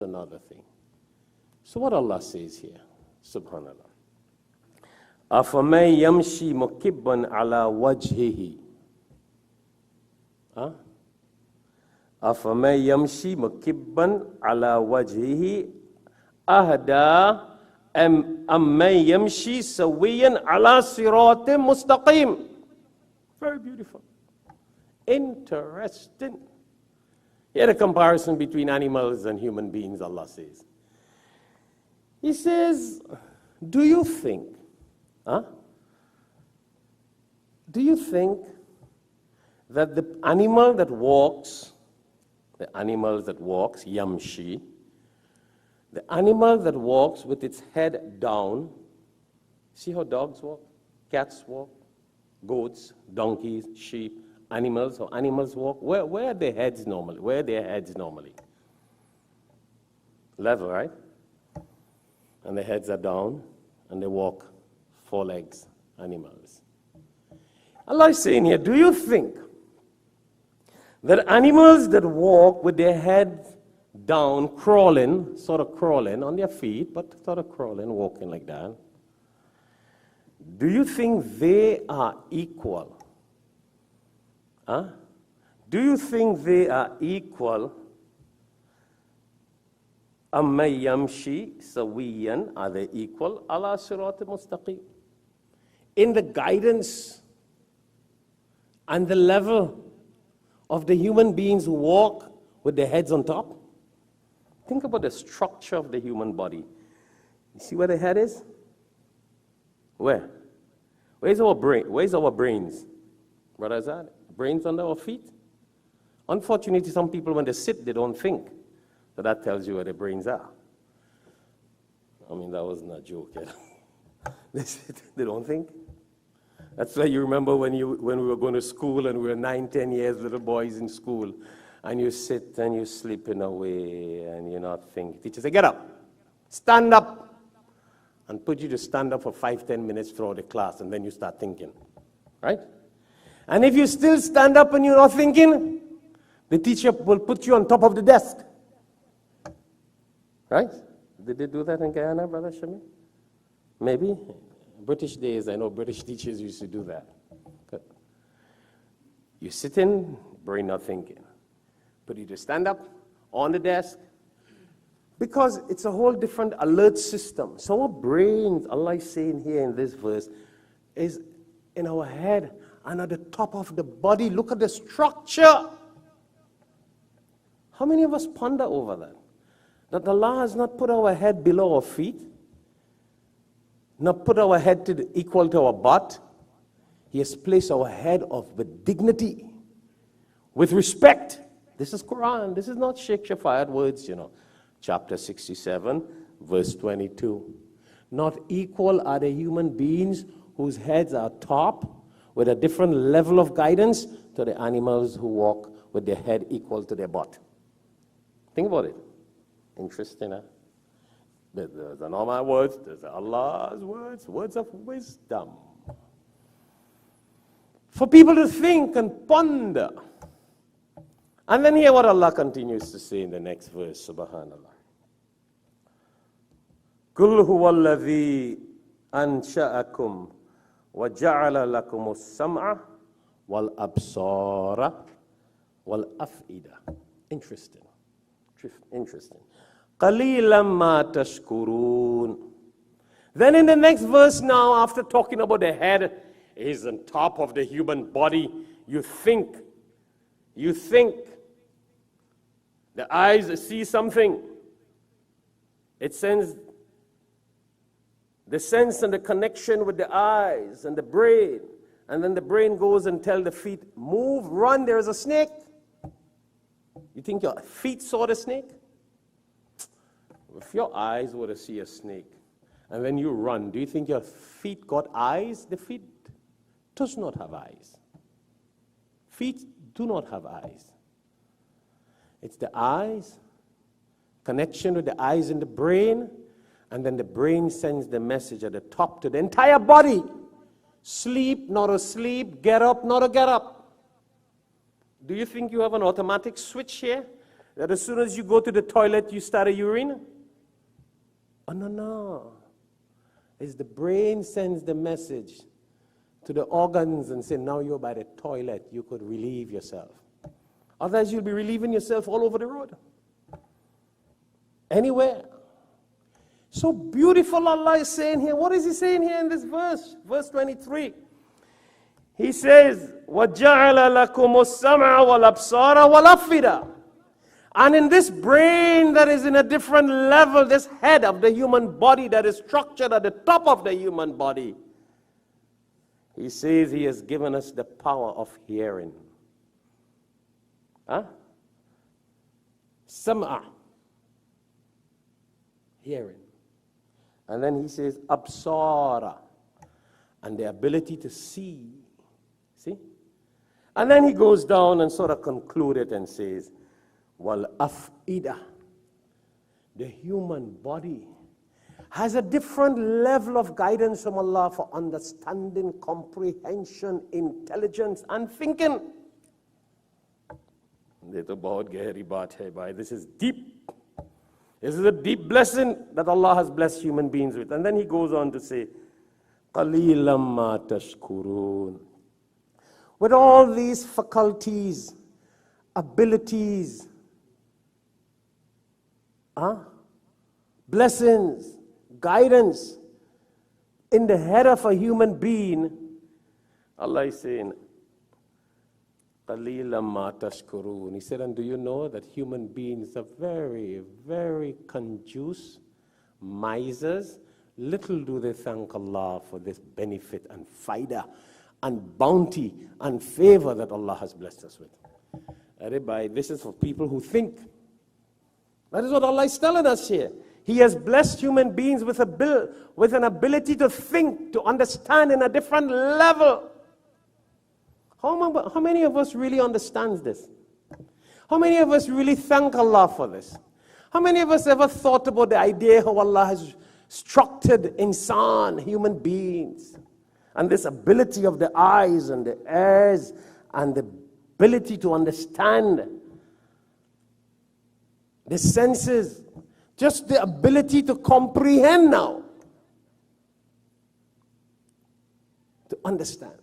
another thing. So what Allah says here, subhanallah. أَفَمَنْ يَمْشِي مُكِبًّا عَلَى وَجْهِهِ أَفَمَنْ يَمْشِي مُكِبًّا عَلَى وَجْهِهِ أَهْدَى أَمَّنْ يَمْشِي سَوِيًّا عَلَى صِرَاطٍ مُسْتَقِيمٍ. Very beautiful. Interesting. Here a comparison between animals and human beings, Allah says. He says, do you think that the animal that walks, yamshi, the animal that walks with its head down, see how dogs walk, cats walk, goats, donkeys, sheep, animals, how animals walk, where are their heads normally? Where are their heads normally? Level, right? And their heads are down, and they walk four legs, animals. Allah is saying here, do you think that animals that walk with their heads down, crawling, sort of crawling on their feet, but sort of crawling, walking like that, do you think they are equal? Do you think they are equal? أَمَّنْ يَمْشِي سَوِيًّا, are they equal? عَلَى صِرَاطٍ مُسْتَقِيمٍ. In the guidance and the level of the human beings who walk with their heads on top. Think about the structure of the human body. You see where the head is? Where? Where's our brain? Where's our brains? What is that? Brains under our feet? Unfortunately, some people, when they sit, they don't think. So that tells you where their brains are. I mean, that wasn't a joke. They sit, they don't think. That's why you remember when we were going to school and we were 9, 10 years, little boys in school, and you sit and you're sleeping away and you're not thinking. Teacher said, get up, stand up, and put you to stand up for 5, 10 minutes throughout the class, and then you start thinking, right? And if you still stand up and you're not thinking, the teacher will put you on top of the desk. Right? Did they do that in Guyana, Brother Shami? Maybe. British days, I know British teachers used to do that. But you're sitting, brain not thinking. Put you to stand up on the desk, because it's a whole different alert system. So our brains, Allah is saying here in this verse, is in our head and at the top of the body. Look at the structure. How many of us ponder over that? That Allah has not put our head below our feet, not put our head equal to our butt. He has placed our head with dignity, with respect. This is Quran. This is not Shaikh Shafayat words, Chapter 67, verse 22. Not equal are the human beings whose heads are top, with a different level of guidance, to the animals who walk with their head equal to their butt. Think about it. Interesting, huh? There's the normal words, there's Allah's words, words of wisdom. For people to think and ponder. And then hear what Allah continues to say in the next verse, subhanallah. قُلْ هُوَ الَّذِي أَنْشَأَكُمْ وَجَعَلَ لَكُمُ السَّمْعَ وَالْأَبْصَارَ وَالْأَفْئِدَةَ. Interesting. قَلِيلًا مَا تَشْكُرُونَ. Then in the next verse now, after talking about the head is on top of the human body, you think. The eyes see something. It sends the sense and the connection with the eyes and the brain. And then the brain goes and tells the feet, move, run, there's a snake. You think your feet saw the snake? If your eyes were to see a snake, and when you run, do you think your feet got eyes? The feet does not have eyes. Feet do not have eyes. It's the eyes, connection with the eyes and the brain, and then the brain sends the message at the top to the entire body. Sleep, not asleep, get up, not a get up. Do you think you have an automatic switch here That as soon as you go to the toilet, you start a urine? Oh, no, no. It's the brain sends the message to the organs and say, now you're by the toilet, you could relieve yourself. Otherwise, you'll be relieving yourself all over the road. Anywhere. So beautiful Allah is saying here. What is He saying here in this verse? Verse 23. He says, وَجَعَلَ لَكُمُ السَّمْعَ وَالْأَبْصَارَ وَالْأَفْئِدَةَ. And in this brain that is in a different level, this head of the human body that is structured at the top of the human body, He says He has given us the power of hearing. Huh? Sam'a. Hearing. And then He says, absara. And the ability to see. See? And then He goes down and sort of concludes it and says, wal af'ida. The human body has a different level of guidance from Allah for understanding, comprehension, intelligence, and thinking. This is deep. This is a deep blessing that Allah has blessed human beings with. And then He goes on to say, قَلِيلًا مَا تَشْكُرُونَ. With all these faculties, abilities, blessings, guidance in the head of a human being, Allah is saying, قَلِيلًا مَا تَشْكُرُونَ. He said, and do you know that human beings are very, very conjuice, misers? Little do they thank Allah for this benefit and faida and bounty and favor that Allah has blessed us with. This is for people who think. That is what Allah is telling us here. He has blessed human beings with an ability to think, to understand in a different level. How many of us really understands this? How many of us really thank Allah for this? How many of us ever thought about the idea how Allah has structured insan, human beings, and this ability of the eyes and the ears and the ability to understand, the senses, just the ability to comprehend now, to understand.